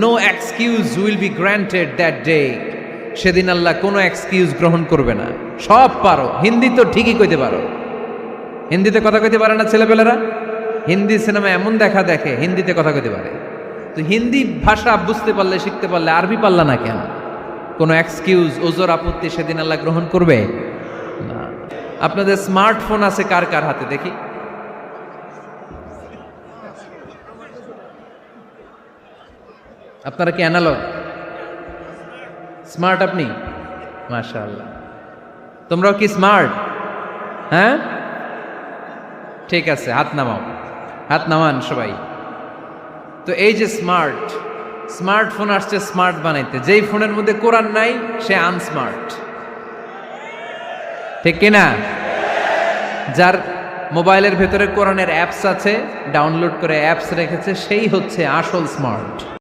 No excuse will be granted that day. সেদিন আল্লাহ কোনো এক্সকিউজ গ্রহণ করবে না। সব পারো, হিন্দি তো ঠিকই কইতে পারো। হিন্দিতে কথা কইতে পারে না ছেলেপেলেরা? হিন্দি সিনেমা এমন দেখা দেখে হিন্দিতে কথা কইতে পারে। তো হিন্দি ভাষা বুঝতে পারলে, শিখতে পারলে আরবি পারলা না কেন? কোনো এক্সকিউজ, ওজর, আপত্তি সেদিন আল্লাহ গ্রহণ করবে না। আপনাদের স্মার্টফোন আছে কার কার হাতে দেখি? আপনারা কি অ্যানালগ? স্মার্ট আপনি? মাশাআল্লাহ। তোমরাও কি স্মার্ট? হ্যাঁ, ঠিক আছে, হাত নামাও, হাত নামান সবাই। তো এই যে স্মার্টফোন আসছে স্মার্ট বানাইতে। যেই ফোনের মধ্যে কোরআন নাই সে আনস্মার্ট, ঠিক কিনা? যার মোবাইলের ভেতরে কোরআনের অ্যাপস আছে, ডাউনলোড করে অ্যাপস রেখেছে, সেই হচ্ছে আসল স্মার্ট।